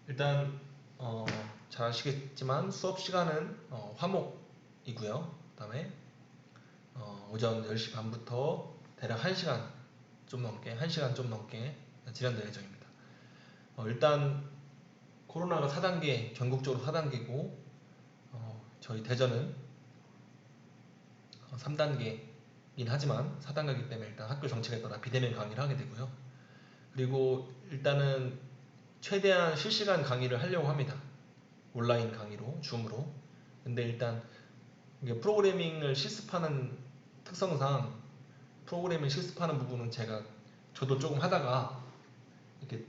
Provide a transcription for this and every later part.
일단 잘 아시겠지만 수업 시간은 화목이고요. 그다음에 오전 10시 반부터 대략 1시간 좀 넘게 1시간 좀 넘게 진행될 예정입니다. 일단 코로나가 4단계 전국적으로 4단계고 저희 대전은 3단계이긴 하지만 4단계이기 때문에 일단 학교 정책에 따라 비대면 강의를 하게 되고요. 그리고 일단은 최대한 실시간 강의를 하려고 합니다. 온라인 강의로, 줌으로. 근데 일단 이게 프로그래밍을 실습하는 특성상 프로그래밍 실습하는 부분은 저도 조금 하다가 이렇게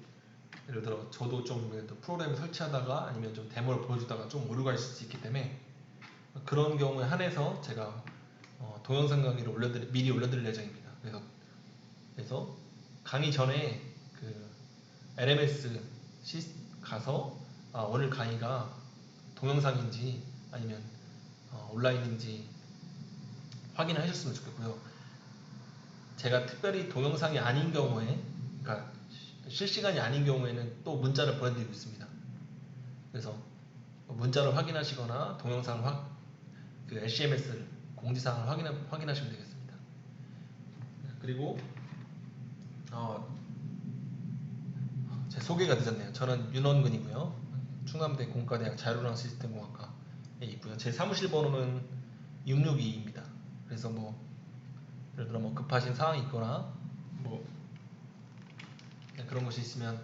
예를 들어 저도 좀 프로그램 설치하다가 아니면 좀 데모를 보여주다가 좀 오류가 있을 수 있기 때문에 그런 경우에 한해서 제가 동영상 강의를 미리 올려드릴 예정입니다. 그래서 강의 전에 그 LMS 가서 오늘 강의가 동영상인지 아니면 온라인인지 확인하셨으면 좋겠고요. 제가 특별히 동영상이 아닌 경우에, 그러니까 실시간이 아닌 경우에는 또 문자를 보내드리고 있습니다. 그래서 문자를 확인하시거나 그 LCMS 공지사항을 확인하시면 되겠습니다. 그리고 제 소개가 늦었네요. 저는 윤원근이고요. 충남대 공과대학 자율운항 시스템공학과에 있고요. 제 사무실 번호는 662입니다. 그래서 예를 들어 급하신 사항이 있거나 그런 것이 있으면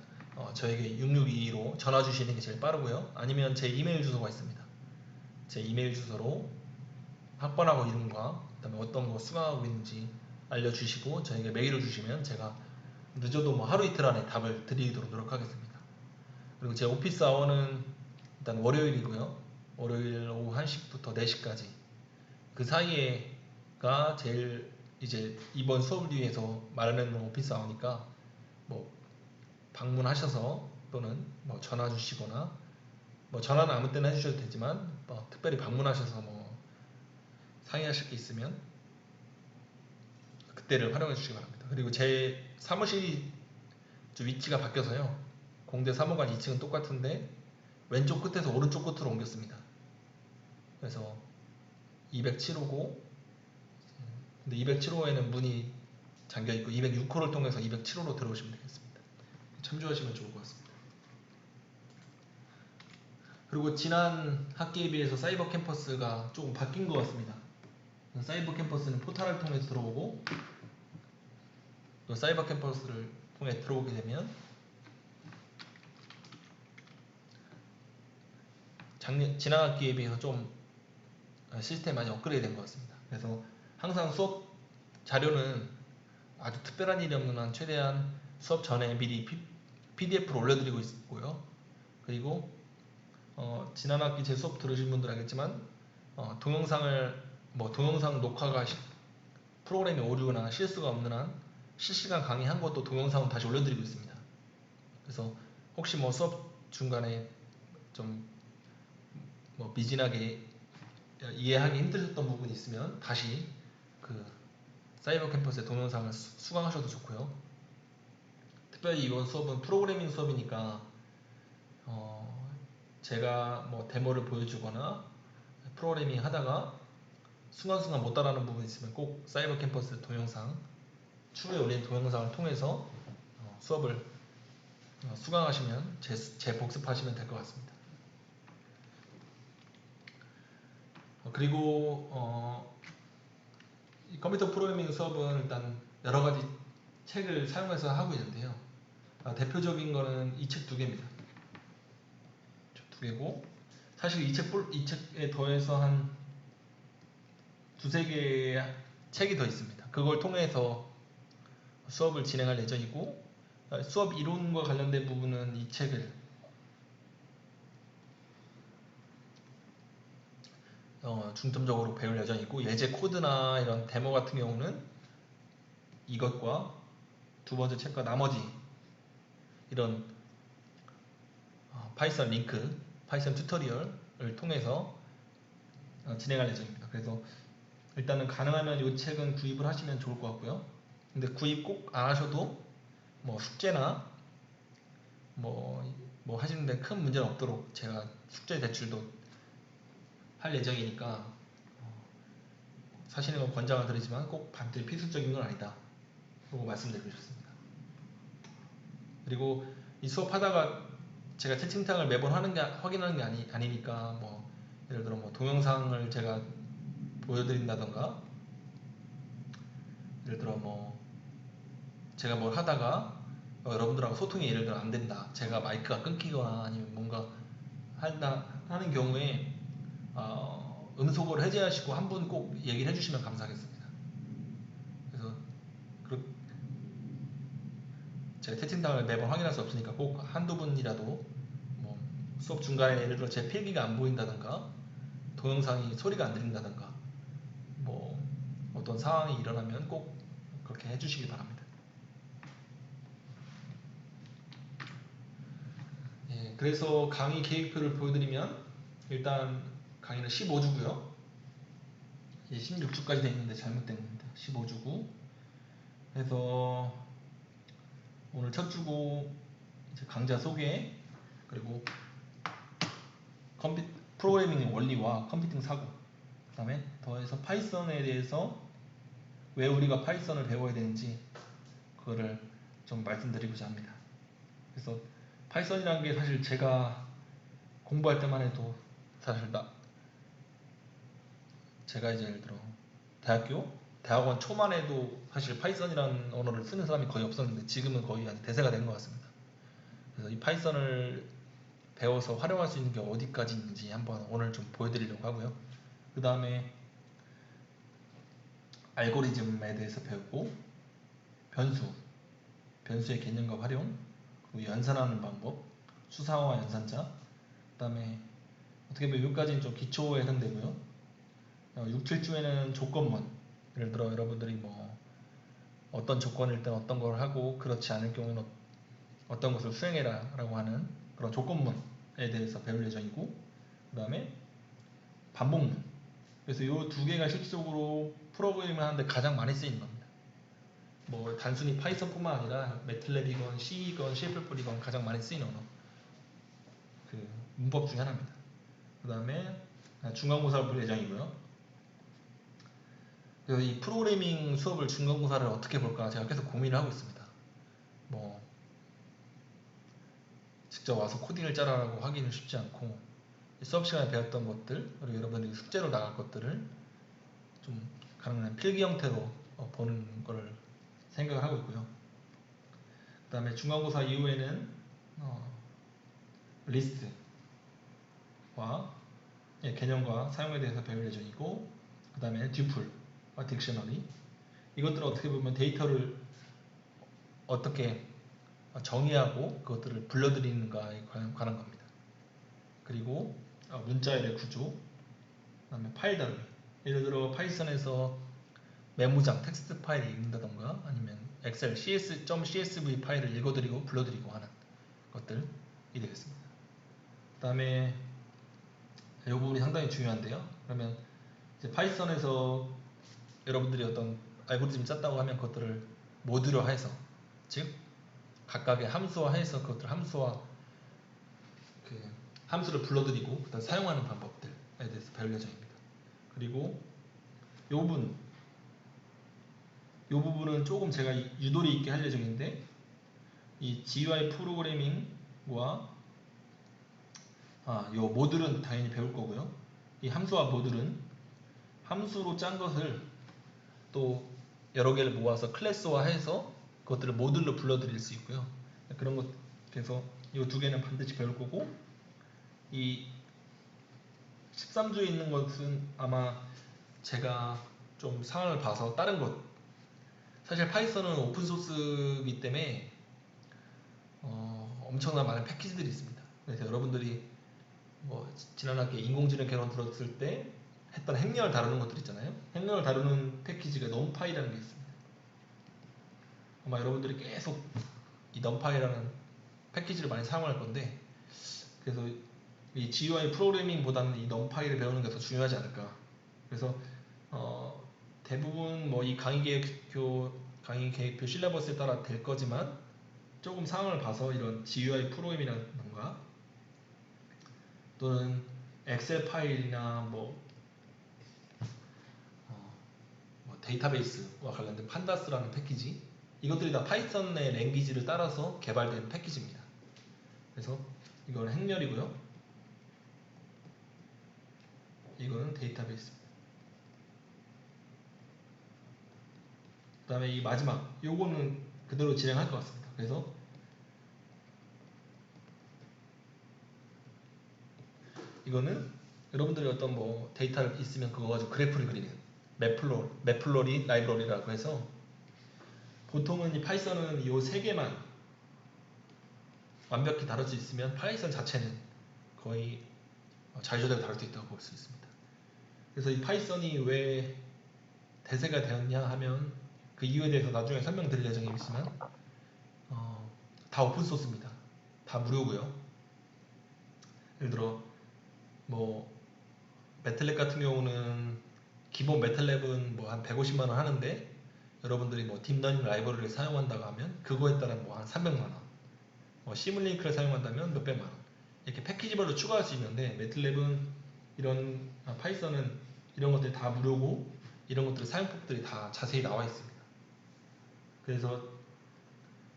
저에게 662로 전화 주시는 게 제일 빠르고요. 아니면 제 이메일 주소가 있습니다. 제 이메일 주소로 학번하고 이름과 그다음에 어떤 거 수강하고 있는지 알려주시고 저에게 메일을 주시면 제가 늦어도 하루 이틀 안에 답을 드리도록 노력하겠습니다. 그리고 제 오피스 아워는 일단 월요일이고요. 월요일 오후 1시부터 4시까지 그 사이에가 제일 이제 이번 수업을 위해서 마련해 놓은 오피스 아워니까 방문하셔서 또는 전화 주시거나 전화는 아무 때나 해주셔도 되지만 특별히 방문하셔서 상의하실 게 있으면 그때를 활용해 주시기 바랍니다. 그리고 제 사무실 위치가 바뀌어서요. 공대 사무관 2층은 똑같은데 왼쪽 끝에서 오른쪽 끝으로 옮겼습니다. 그래서 207호고 근데 207호에는 문이 잠겨있고 206호를 통해서 207호로 들어오시면 되겠습니다. 참조하시면 좋을 것 같습니다. 그리고 지난 학기에 비해서 사이버 캠퍼스가 조금 바뀐 것 같습니다. 사이버 캠퍼스는 포탈을 통해서 들어오고 또 사이버 캠퍼스를 통해 들어오게 되면 지난 학기에 비해서 좀 시스템이 많이 업그레이드 된 것 같습니다. 그래서 항상 수업 자료는 아주 특별한 일이 없는 한 최대한 수업 전에 미리 PDF로 올려드리고 있고요. 그리고 지난 학기 제 수업 들으신 분들 알겠지만 동영상 녹화가 프로그램에 오류나 실수가 없는 한 실시간 강의한 것도 동영상을 다시 올려드리고 있습니다. 그래서 혹시 수업 중간에 좀 미진하게 이해하기 힘드셨던 부분이 있으면 다시 그 사이버 캠퍼스의 동영상을 수강하셔도 좋고요. 특별히 이번 수업은 프로그래밍 수업이니까 제가 데모를 보여주거나 프로그래밍 하다가 순간순간 못 따라하는 부분이 있으면 꼭 사이버 캠퍼스 동영상 추후에 올린 동영상을 통해서 수업을 수강하시면 재복습하시면 될 것 같습니다. 그리고 이 컴퓨터 프로그래밍 수업은 일단 여러가지 책을 사용해서 하고 있는데요. 대표적인 거는 이 책 두 개입니다. 두 개고 사실 이 책에 더해서 한 두세 개의 책이 더 있습니다. 그걸 통해서 수업을 진행할 예정이고 수업 이론과 관련된 부분은 이 책을 중점적으로 배울 예정이고 예제 코드나 이런 데모 같은 경우는 이것과 두 번째 책과 나머지 이런 파이썬 링크, 파이썬 튜토리얼을 통해서 진행할 예정입니다. 그래서 일단은 가능하면 이 책은 구입을 하시면 좋을 것 같고요. 근데 구입 꼭 안 하셔도 숙제나 뭐 하시는데 큰 문제는 없도록 제가 숙제 대출도 할 예정이니까 사시는 건 권장을 드리지만 꼭 반드시 필수적인 건 아니다 라고 말씀드리고 싶습니다. 그리고 이 수업하다가 제가 채팅창을 매번 확인하는 게 아니니까 뭐 예를 들어 뭐 동영상을 제가 보여드린다던가 예를 들어 뭐 제가 뭘 하다가 여러분들하고 소통이 예를 들어 안 된다, 제가 마이크가 끊기거나 아니면 뭔가 하는 경우에 음소거를 해제하시고 한 분 꼭 얘기를 해주시면 감사하겠습니다. 그래서 제가 채팅창을 매번 확인할 수 없으니까 꼭 한두 분이라도 뭐 수업 중간에 예를 들어 제 필기가 안 보인다던가 동영상이 소리가 안 들린다던가 뭐 어떤 상황이 일어나면 꼭 그렇게 해주시기 바랍니다. 예, 그래서 강의 계획표를 보여드리면 일단 강의는 15주고요. 16주까지 되어 있는데 잘못된 겁니다. 15주고 그래서 오늘 첫 주고 이제 강좌 소개, 그리고 프로그래밍의 원리와 컴퓨팅 사고, 그 다음에 더해서 파이썬에 대해서 왜 우리가 파이썬을 배워야 되는지 그거를 좀 말씀드리고자 합니다. 그래서 파이썬이라는 게 사실 제가 공부할 때만 해도 사실 제가 이제 예를 들어 대학원 초만 해도 사실 파이썬이라는 언어를 쓰는 사람이 거의 없었는데 지금은 거의 대세가 된 것 같습니다. 그래서 이 파이썬을 배워서 활용할 수 있는 게 어디까지 있는지 한번 오늘 좀 보여드리려고 하고요. 그 다음에 알고리즘에 대해서 배우고 변수의 개념과 활용, 그리고 연산하는 방법, 수사와 연산자, 그 다음에 어떻게 보면 여기까지는 좀 기초에 해당되고요. 6, 7주에는 조건문, 예를 들어 여러분들이 뭐 어떤 조건일 땐 어떤 걸 하고 그렇지 않을 경우는 어떤 것을 수행해라 라고 하는 그런 조건문에 대해서 배울 예정이고, 그 다음에 반복문, 그래서 이 두 개가 실질적으로 프로그래밍을 하는데 가장 많이 쓰이는 겁니다. 뭐 단순히 파이썬뿐만 아니라 매틀랩이건 C이건 C++이건 가장 많이 쓰이는 언어, 그 문법 중에 하나입니다. 그 다음에 중간고사를 볼 예정이고요. 그래서 이 프로그래밍 수업을 중간고사를 어떻게 볼까 제가 계속 고민을 하고 있습니다. 뭐 직접 와서 코딩을 짜라라고 하기는 쉽지 않고 수업 시간에 배웠던 것들, 그리고 여러분들이 숙제로 나갈 것들을 좀 가능한 필기 형태로 보는 걸 생각을 하고 있고요. 그 다음에 중간고사 이후에는 리스트와 개념과 사용에 대해서 배울 예정이고, 그 다음에 듀플과 딕셔너리, 이것들은 어떻게 보면 데이터를 어떻게 정의하고 그것들을 불러들이는가에 관한 겁니다. 그리고 문자열의 구조, 그 다음에 파일 다루기, 예를 들어 파이썬에서 메모장, 텍스트 파일을 읽는다던가 아니면 엑셀 CS.csv 파일을 읽어드리고 불러드리고 하는 것들이 되겠습니다. 그 다음에 이 부분이 상당히 중요한데요. 그러면 이제 파이썬에서 여러분들이 어떤 알고리즘을 짰다고 하면 그것들을 모듈화해서, 즉 각각의 함수화해서 그것들 함수를 불러들이고 그다음 사용하는 방법들에 대해서 배울 예정입니다. 그리고 이 부분은 조금 제가 유도리 있게 할 예정인데, 이 GUI 프로그래밍과 이 모듈은 당연히 배울 거고요. 이 함수와 모듈은 함수로 짠 것을 또 여러 개를 모아서 클래스화해서 그것들을 모듈로 불러들일 수 있고요. 그런 것, 그래서 이 두 개는 반드시 배울 거고, 이 13주에 있는 것은 아마 제가 좀 상황을 봐서 다른 것, 사실 파이썬은 오픈소스이기 때문에 엄청난 많은 패키지들이 있습니다. 그래서 여러분들이 뭐 지난 학기에 인공지능 개론 들었을 때 했던 행렬 다루는 것들 있잖아요. 행렬 다루는 패키지가 넘파이라는 게 있습니다. 아마 여러분들이 계속 이 넘파이라는 패키지를 많이 사용할 건데, 그래서 이 GUI 프로그래밍보다는 이 넘파이를 배우는 게 더 중요하지 않을까. 그래서 대부분 뭐 이 강의 계획표 실레버스에 따라 될 거지만 조금 상황을 봐서 이런 GUI 프로그램이라던가 또는 엑셀 파일이나 뭐 데이터베이스와 관련된 판다스라는 패키지, 이것들이 다 파이썬의 랭귀지를 따라서 개발된 패키지입니다. 그래서 이거는 행렬이고요. 이거는 데이터베이스. 그 다음에 이 마지막 요거는 그대로 진행할 것 같습니다. 그래서 이거는 여러분들이 어떤 뭐 데이터를 있으면 그거 가지고 그래프를 그리는 맵플로리 라이브러리라고 해서, 보통은 이 파이썬은 이 세 개만 완벽히 다룰 수 있으면 파이썬 자체는 거의 자유자재로 다룰 수 있다고 볼 수 있습니다. 그래서 이 파이썬이 왜 대세가 되었냐 하면 그 이유에 대해서 나중에 설명드릴 예정이지만 다 오픈소스입니다. 다 무료고요. 예를 들어 뭐 매틀랩 같은 경우는 기본 매틀랩은 뭐 한 150만원 하는데, 여러분들이 뭐 딥러닝 라이브러리를 사용한다고 하면 그거에 따라 뭐 한 300만원, 뭐 시뮬링크를 사용한다면 몇백만원, 이렇게 패키지별로 추가할 수 있는데, 매틀랩은 파이썬은 이런 것들이 다 무료고 이런 것들 사용법들이 다 자세히 나와 있습니다. 그래서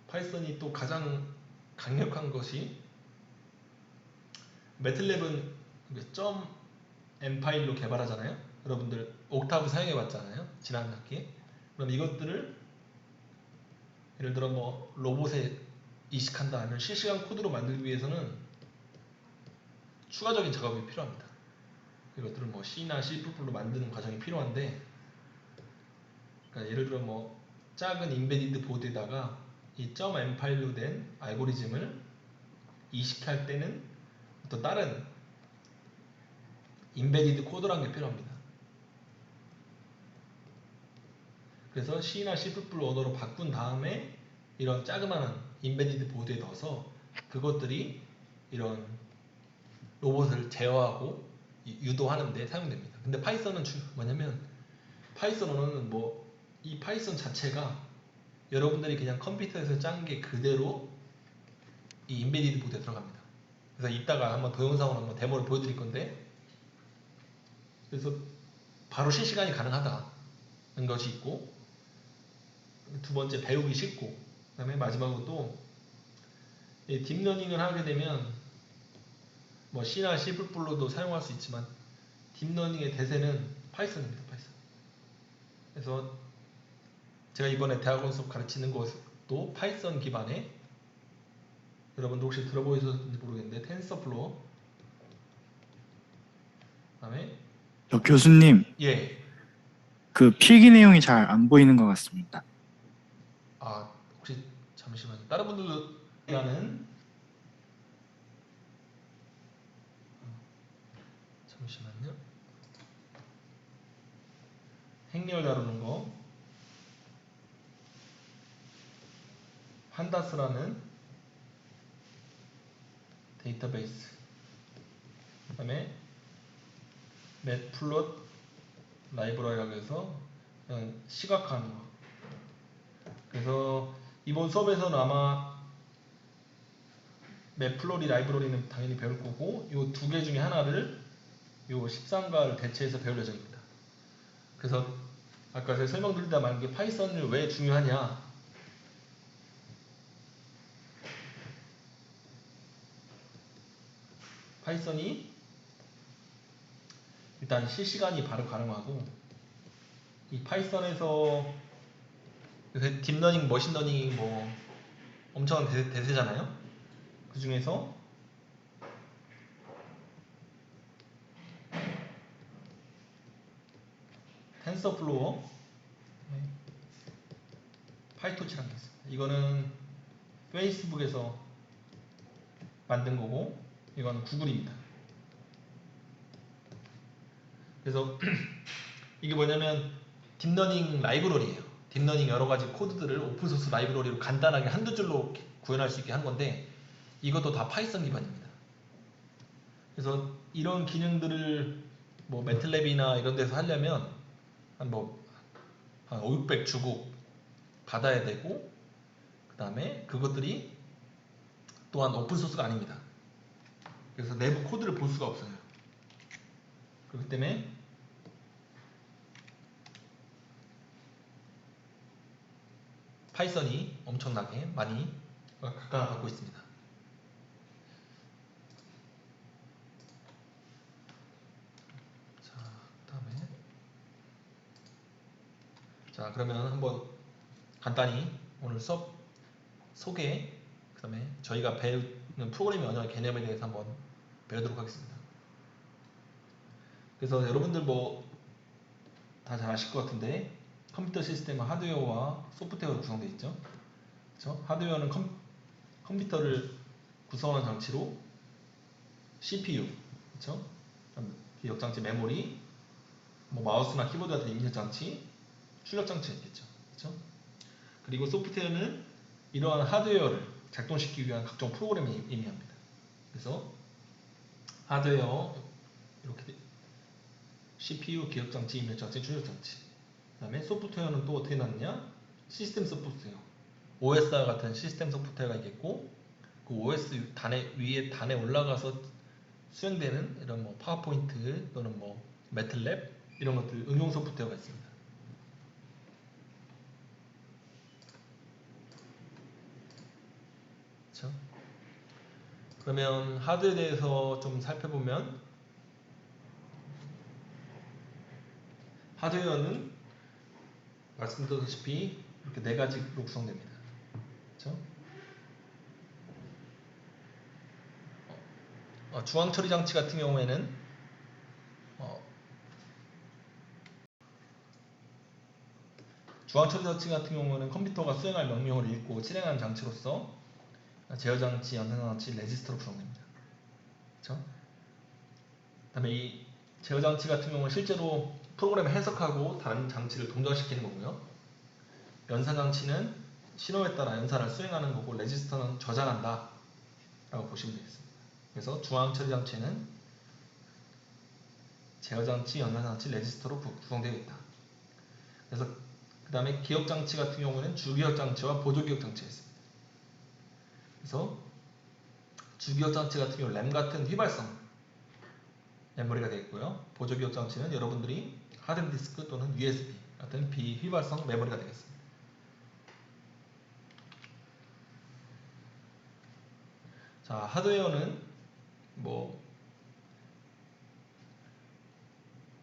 파이썬이 또 가장 강력한 것이, 매틀랩은 .m 파일로 개발하잖아요. 여러분들 옥타브 사용해 봤잖아요, 지난 학기에. 그럼 이것들을 예를 들어 뭐 로봇에 이식한다 하면 실시간 코드로 만들기 위해서는 추가적인 작업이 필요합니다. 이것들은 뭐 C나 C++로 만드는 과정이 필요한데, 그러니까 예를 들어 뭐 작은 인베디드 보드에다가 이 .m 파일로 된 알고리즘을 이식할 때는 또 다른 인베디드 코드라는 게 필요합니다. 그래서 C나 C++ 언어로 바꾼 다음에 이런 자그마한 인베디드 보드에 넣어서 그것들이 이런 로봇을 제어하고 유도하는 데 사용됩니다. 근데 파이썬은 뭐냐면, 파이썬 언어는 뭐 이 파이썬 자체가 여러분들이 그냥 컴퓨터에서 짠 게 그대로 이 인베디드 보드에 들어갑니다. 그래서 이따가 한번 동영상으로 한번 데모를 보여드릴 건데, 그래서 바로 실시간이 가능하다는 것이 있고, 두 번째 배우기 쉽고, 그 다음에 마지막으로 또 딥러닝을 하게 되면 뭐 C나 C++로도 사용할 수 있지만 딥러닝의 대세는 파이썬입니다. 파이썬. 그래서 제가 이번에 대학원 수업 가르치는 곳도 파이썬 기반의, 여러분도 혹시 들어보셨는지 모르겠는데 텐서플로어, 그다음에 교수님, 예, 그 필기 내용이 잘 안 보이는 것 같습니다. 혹시 잠시만요. 다른 분들도 하는, 잠시만요. 행렬 다루는 거, 판다스라는 데이터베이스, 그다음에 맷플롯 라이브러리라고 해서 시각화하는 거. 그래서 이번 수업에서는 아마 맷플롯이 라이브러리는 당연히 배울 거고, 이 두 개 중에 하나를 요 13과를 대체해서 배울 예정입니다. 그래서 아까 제가 설명드리다 말한 게, 파이썬이 왜 중요하냐, 파이썬이 일단 실시간이 바로 가능하고, 이 파이썬에서 요새 딥러닝, 머신러닝이 뭐 엄청난 대세잖아요. 그 중에서 텐서플로어, 파이토치라는 게 있습니다. 이거는 페이스북에서 만든 거고, 이건 구글입니다. 그래서 이게 뭐냐면 딥러닝 라이브러리예요. 딥러닝 여러 가지 코드들을 오픈소스 라이브러리로 간단하게 한두 줄로 구현할 수 있게 한 건데, 이것도 다 파이썬 기반입니다. 그래서 이런 기능들을 뭐 매틀랩이나 이런 데서 하려면 한 5, 600 주고 받아야 되고, 그 다음에 그것들이 또한 오픈소스가 아닙니다. 그래서 내부 코드를 볼 수가 없어요. 그렇기 때문에 파이썬이 엄청나게 많이 각광을 받고 있습니다. 자, 그다음에 자, 그러면 한번 간단히 오늘 수업 소개, 그 다음에 저희가 배우는 프로그래밍 언어의 개념에 대해서 한번 배우도록 하겠습니다. 그래서 여러분들 뭐 다 잘 아실 것 같은데 컴퓨터 시스템은 하드웨어와 소프트웨어로 구성되어 있죠. 그렇죠? 하드웨어는 컴퓨터를 구성하는 장치로 CPU, 그렇죠? 기억 장치, 메모리, 뭐 마우스나 키보드 같은 입력 장치, 출력 장치가 있겠죠. 그렇죠? 그리고 소프트웨어는 이러한 하드웨어를 작동시키기 위한 각종 프로그램을 의미합니다. 그래서 하드웨어 이렇게 CPU, 기억장치, 입력장치, 출력장치. 그 다음에 소프트웨어는 또 어떻게 나느냐? 시스템 소프트웨어, OS와 같은 시스템 소프트웨어가 있겠고, 그 OS 위에 단에 올라가서 수행되는 이런 뭐 파워포인트 또는 뭐 매틀랩 이런 것들 응용 소프트웨어가 있습니다. 그렇죠? 그러면 하드에 대해서 좀 살펴보면, 하드웨어는 말씀드렸다시피 이렇게 네 가지로 구성됩니다. 그렇죠? 중앙 처리 장치 같은 경우에는 중앙 처리 장치 같은 경우는 컴퓨터가 수행할 명령을 읽고 실행하는 장치로서 제어 장치, 연산 장치, 레지스터로 구성됩니다. 그렇죠? 그다음에 이 제어 장치 같은 경우는 실제로 프로그램을 해석하고 다른 장치를 동작시키는 거고요. 연산 장치는 신호에 따라 연산을 수행하는 거고, 레지스터는 저장한다 라고 보시면 되겠습니다. 그래서 중앙 처리 장치는 제어 장치, 연산 장치, 레지스터로 구성되어 있다. 그래서 그 다음에 기억 장치 같은 경우는 주기억 장치와 보조기억 장치가 있습니다. 그래서 주기억 장치 같은 경우 램 같은 휘발성 메모리가 되겠고요. 보조기억 장치는 여러분들이 하드디스크 또는 USB 같은 비휘발성 메모리가 되겠습니다. 자, 하드웨어는 뭐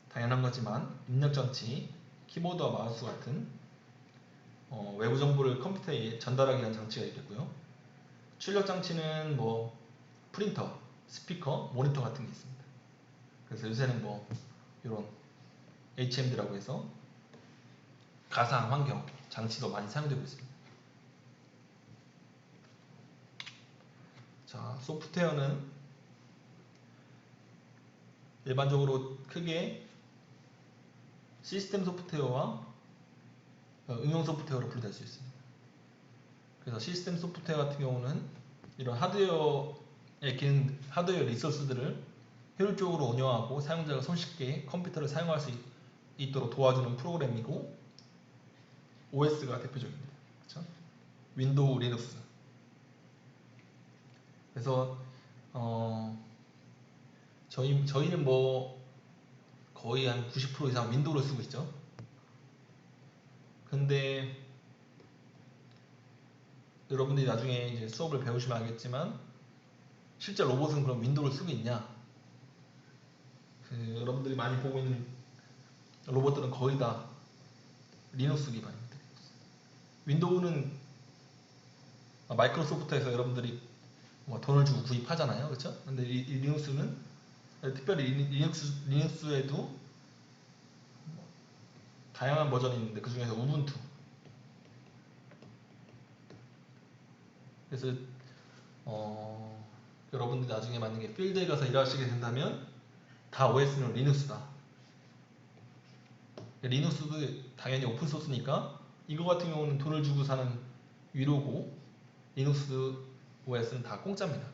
당연한 거지만 입력장치, 키보드와 마우스 같은 외부 정보를 컴퓨터에 전달하기 위한 장치가 있겠고요. 출력장치는 뭐 프린터, 스피커, 모니터 같은 게 있습니다. 그래서 요새는 뭐 이런 HMD라고 해서 가상 환경 장치도 많이 사용되고 있습니다. 자, 소프트웨어는 일반적으로 크게 시스템 소프트웨어와 응용 소프트웨어로 분류될 수 있습니다. 그래서 시스템 소프트웨어 같은 경우는 이런 하드웨어의 기능, 하드웨어 리소스들을 효율적으로 운영하고 사용자가 손쉽게 컴퓨터를 사용할 수 있도록 도와주는 프로그램이고, OS가 대표적입니다. 그렇죠? 윈도우, 리눅스. 그래서 저희는 뭐 거의 한 90% 이상 윈도우를 쓰고 있죠. 근데 여러분들이 나중에 이제 수업을 배우시면 알겠지만, 실제 로봇은 그럼 윈도우를 쓰고 있냐? 여러분들이 많이 보고 있는 로봇들은 거의 다 리눅스 기반입니다. 윈도우는 마이크로소프트에서 여러분들이 뭐 돈을 주고 구입하잖아요, 그렇죠? 근데 이 리눅스는 특별히 리눅스에도 다양한 버전이 있는데 그 중에서 우분투. 그래서 여러분들이 나중에 만약에 필드에 가서 일하시게 된다면 다 OS는 리눅스다. 리눅스도 당연히 오픈소스니까 이거 같은 경우는 돈을 주고 사는 위로고, 리눅스 OS는 다 공짜입니다.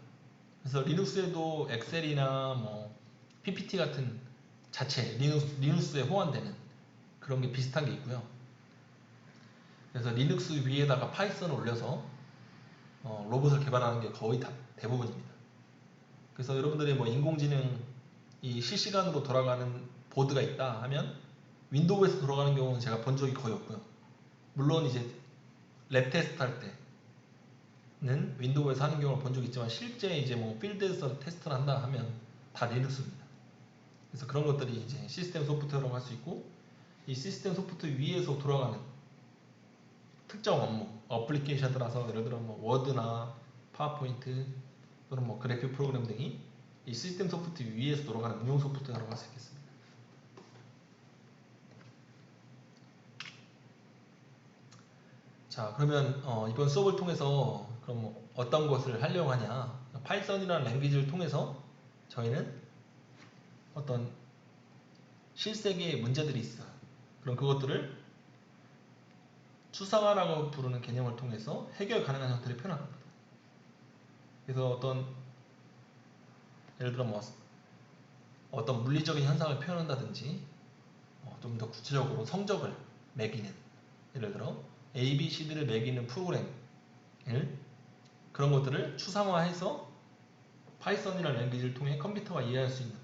그래서 리눅스에도 엑셀이나 뭐 PPT 같은 자체 리눅스에 호환되는 그런 게 비슷한 게 있고요. 그래서 리눅스 위에다가 파이썬을 올려서 로봇을 개발하는 게 거의 대부분입니다. 그래서 여러분들이 뭐 인공지능 이 실시간으로 돌아가는 보드가 있다 하면 윈도우에서 돌아가는 경우는 제가 본 적이 거의 없고요. 물론 이제 랩 테스트 할 때는 윈도우에서 하는 경우를 본 적이 있지만 실제 이제 뭐 필드에서 테스트를 한다 하면 다 리눅스입니다. 그래서 그런 것들이 이제 시스템 소프트웨어라고 할 수 있고, 이 시스템 소프트웨어 위에서 돌아가는 특정 업무, 어플리케이션들라서 예를 들어 뭐 워드나 파워포인트 또는 뭐 그래픽 프로그램 등이 이 시스템 소프트웨어 위에서 돌아가는 응용 소프트웨어라고 할 수 있겠습니다. 자, 그러면 이번 수업을 통해서 그럼 뭐 어떤 것을 하려고 하냐? 파이썬이라는 랭귀지를 통해서 저희는 어떤 실세계의 문제들이 있어요. 그럼 그것들을 추상화라고 부르는 개념을 통해서 해결 가능한 형태를 표현합니다. 그래서 예를 들어 뭐 어떤 물리적인 현상을 표현한다든지 좀 더 구체적으로 성적을 매기는, 예를 들어 A, B, C, D를 매기는 프로그램을, 그런 것들을 추상화해서 파이썬이라는 랭귀지를 통해 컴퓨터가 이해할 수 있는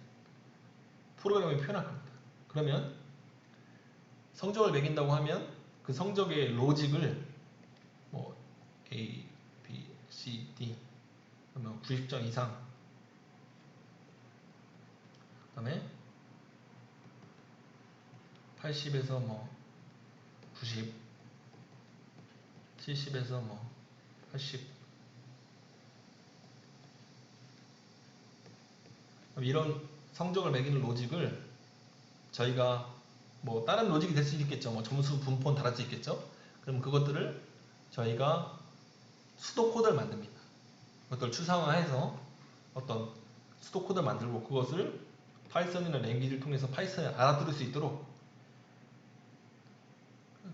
프로그램을 표현할 겁니다. 그러면 성적을 매긴다고 하면 그 성적의 로직을 뭐 A, B, C, D 그러면 90점 이상, 그 다음에 80에서 뭐 90, 70에서 뭐 80, 이런 성적을 매기는 로직을 저희가 뭐 다른 로직이 될 수 있겠죠. 뭐 점수 분포는 다를 수 있겠죠. 그럼 그것들을 저희가 수도 코드를 만듭니다. 그것들을 추상화해서 어떤 수도 코드를 만들고 그것을 파이썬이나 랭귀지를 통해서 파이썬이 알아들을 수 있도록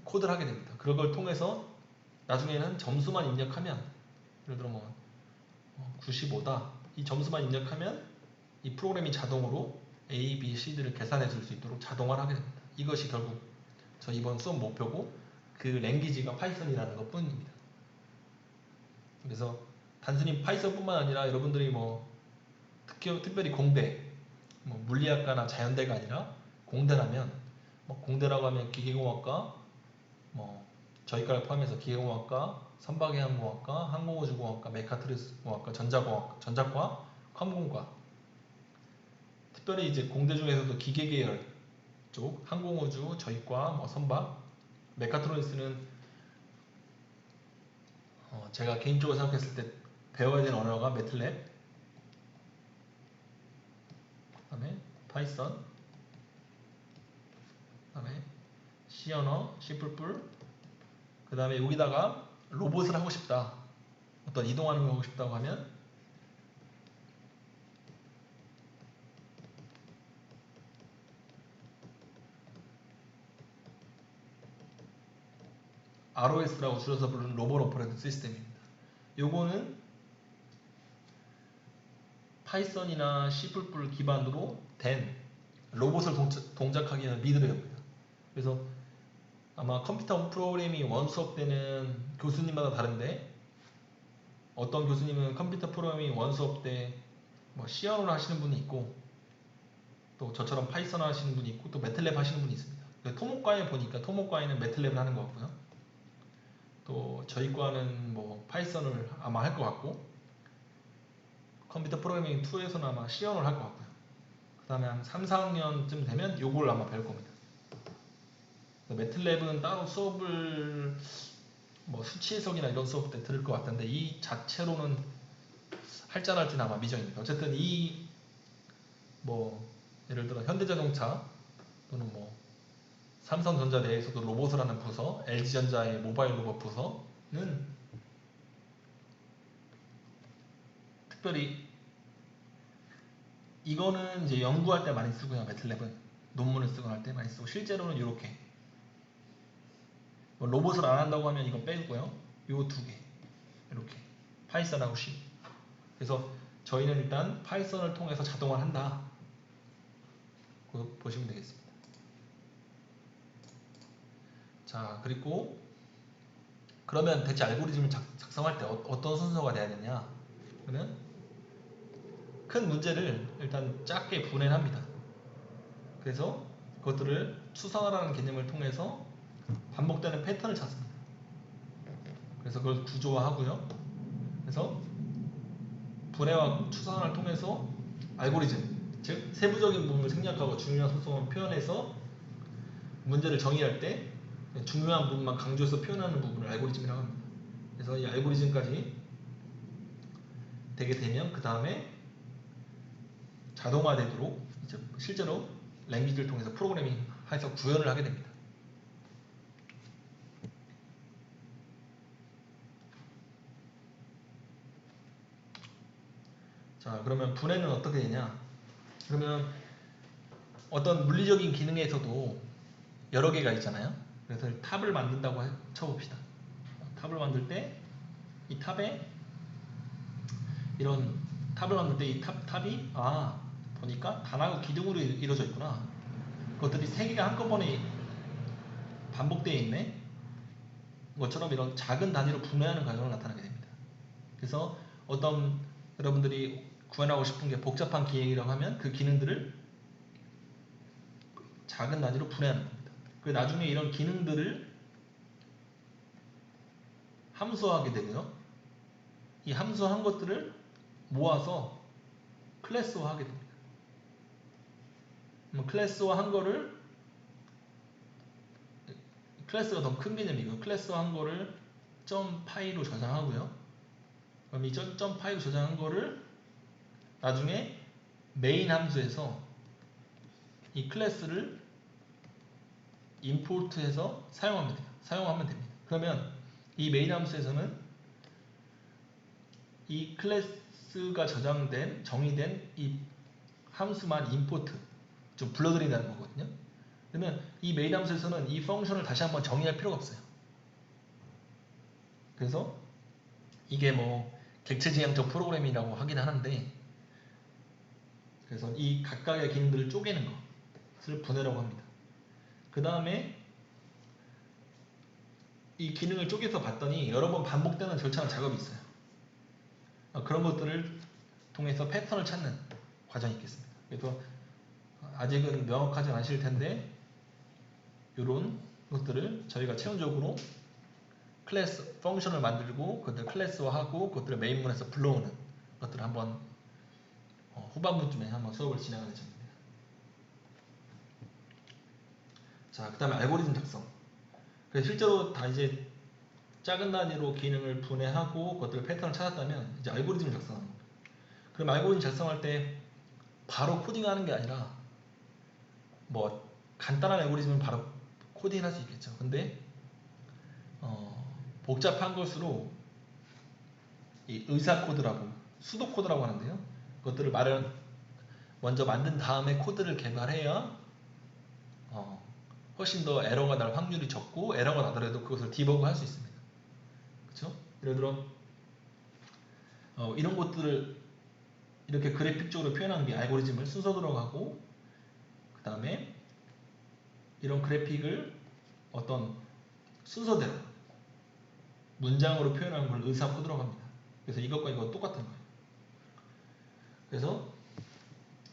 코드를 하게 됩니다. 그런 걸 통해서 나중에는 점수만 입력하면, 예를 들어 뭐 95다 이 점수만 입력하면 이 프로그램이 자동으로 A, B, C, D를 계산해 줄 수 있도록 자동화를 하게 됩니다. 이것이 결국 저 이번 수업 목표고, 그 랭귀지가 파이썬이라는 것 뿐입니다. 그래서 단순히 파이썬뿐만 아니라 여러분들이 뭐 특별히 공대, 뭐 물리학과나 자연대가 아니라 공대라면, 뭐 공대라고 하면 기계공학과, 뭐 저희과를 포함해서 기계공학과, 선박해양공학과, 항공우주공학과, 메카트로닉스공학과, 전자과, 화물공과, 특별히 이제 공대 중에서도 기계계열 쪽, 항공우주, 저희과, 뭐 선박, 메카트로닉스는 제가 개인적으로 생각했을 때 배워야 되는 언어가 매틀랩, 그 다음에 파이썬, 그 다음에 C 언어, C++, 그 다음에 여기다가 로봇을 하고 싶다, 어떤 이동하는 거 하고 싶다고 하면 ROS라고 줄여서 부르는 로봇 오퍼레이팅 시스템입니다. 요거는 파이썬이나 C++ 기반으로 된 로봇을 동작하기 위한 미드웨어입니다. 그래서 아마 컴퓨터 프로그래밍 원 수업 때는 교수님마다 다른데, 어떤 교수님은 컴퓨터 프로그래밍 원 수업 때 뭐 C 언어를 하시는 분이 있고, 또 저처럼 파이썬 하시는 분이 있고, 또 매틀랩 하시는 분이 있습니다. 토목과에 보니까 토목과에는 매틀랩을 하는 것 같고요. 또 저희 과는 뭐 파이썬을 아마 할 것 같고, 컴퓨터 프로그래밍 2에서는 아마 C 언어를 할 것 같고요. 그 다음에 한 3, 4학년쯤 되면 요걸 아마 배울 겁니다. 매틀랩은 따로 수업을 뭐 수치 해석이나 이런 수업 때 들을 것 같은데, 이 자체로는 할지 안 할지는 아마 미정입니다. 어쨌든 이 뭐 예를 들어 현대자동차 또는 뭐 삼성전자 내에서도 로봇을 하는 부서, LG전자의 모바일 로봇 부서는 특별히 이거는 이제 연구할 때 많이 쓰고요. 매틀랩은 논문을 쓰거나 할 때 많이 쓰고, 실제로는 이렇게 뭐 로봇을 안 한다고 하면 이거 빼고요. 요 두 개 이렇게 파이썬하고 C. 그래서 저희는 일단 파이썬을 통해서 자동화를 한다. 그거 보시면 되겠습니다. 자, 그리고 그러면 대체 알고리즘을 작성할 때 어떤 순서가 돼야 되냐? 그러면 큰 문제를 일단 작게 분해를 합니다. 그래서 그것들을 추상화라는 개념을 통해서 반복되는 패턴을 찾습니다. 그래서 그걸 구조화하고요. 그래서 분해와 추상화를 통해서 알고리즘, 즉 세부적인 부분을 생략하고 중요한 소수만 표현해서 문제를 정의할 때 중요한 부분만 강조해서 표현하는 부분을 알고리즘이라고 합니다. 그래서 이 알고리즘까지 되게 되면 그 다음에 자동화되도록 이제 실제로 랭귀지를 통해서 프로그래밍 해서 구현을 하게 됩니다. 자, 그러면 분해는 어떻게 되냐? 그러면 어떤 물리적인 기능에서도 여러 개가 있잖아요. 그래서 탑을 만든다고 쳐봅시다. 탑을 만들 때 이 탑에 이런 탑을 만들 때 이 탑이 보니까 단하고 기둥으로 이루어져 있구나. 그것들이 세 개가 한꺼번에 반복되어 있네. 것처럼 이런 작은 단위로 분해하는 과정을 나타나게 됩니다. 그래서 어떤 여러분들이 구현하고 싶은 게 복잡한 기능이라고 하면 그 기능들을 작은 단위로 분해하는 겁니다. 그 나중에 이런 기능들을 함수화하게 되고요. 이 함수화한 것들을 모아서 클래스화하게 됩니다. 클래스화한 거를 클래스가 더 큰 개념이고요. 클래스화한 거를 점 파이로 저장하고요. 그럼 이 점 파이로 저장한 거를 나중에 메인 함수에서 이 클래스를 임포트해서 사용하면 됩니다. 그러면 이 메인 함수에서는 이 클래스가 정의된 이 함수만 임포트, 좀 불러들인다는 거거든요. 그러면 이 메인 함수에서는 이 펑션을 다시 한번 정의할 필요가 없어요. 그래서 이게 뭐 객체지향적 프로그래밍이라고 하긴 하는데, 그래서 이 각각의 기능들을 쪼개는 것을 분해라고 합니다. 그 다음에 이 기능을 쪼개서 봤더니 여러 번 반복되는 절차나 작업이 있어요. 그런 것들을 통해서 패턴을 찾는 과정이 있겠습니다. 그래서 아직은 명확하지 않으실 텐데 이런 것들을 저희가 최종적으로 클래스 펑션을 만들고 그것들 클래스화하고 그것들을 메인문에서 불러오는 것들을 한번 후반부쯤에 한번 수업을 진행할 예정입니다. 자, 그 다음에 알고리즘 작성. 그래서 실제로 다 이제 작은 단위로 기능을 분해하고 그것들 패턴을 찾았다면 이제 알고리즘을 작성하는 겁니다. 그럼 알고리즘 작성할 때 바로 코딩하는 게 아니라 뭐 간단한 알고리즘은 바로 코딩할 수 있겠죠. 근데 복잡한 것으로 이 의사 코드라고 수도 코드라고 하는데요. 그것들을 먼저 만든 다음에 코드를 개발해야 훨씬 더 에러가 날 확률이 적고 에러가 나더라도 그것을 디버그 할 수 있습니다. 그렇죠? 예를 들어 이런 것들을 이렇게 그래픽적으로 표현하는 게 알고리즘을 순서 들어가고 그 다음에 이런 그래픽을 어떤 순서대로 문장으로 표현하는 걸 의사 코드라고 합니다. 그래서 이것과 이거 똑같은 거예요. 그래서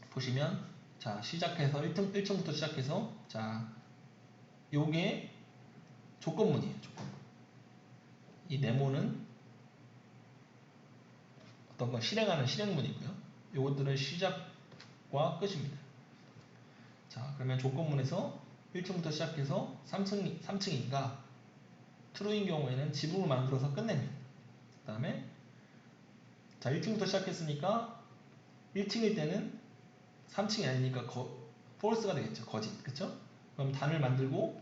보시면 자 시작해서 1층부터 시작해서 자 요게 조건문이에요. 조건문. 이 네모는 어떤 건 실행하는 실행문이고요. 요것들은 시작과 끝입니다. 자 그러면 조건문에서 1층부터 시작해서 3층이니까 true인 경우에는 지붕을 만들어서 끝냅니다. 그 다음에 자 1층부터 시작했으니까 1층일 때는 3층이 아니니까 false가 되겠죠. 거짓. 그쵸? 그럼 단을 만들고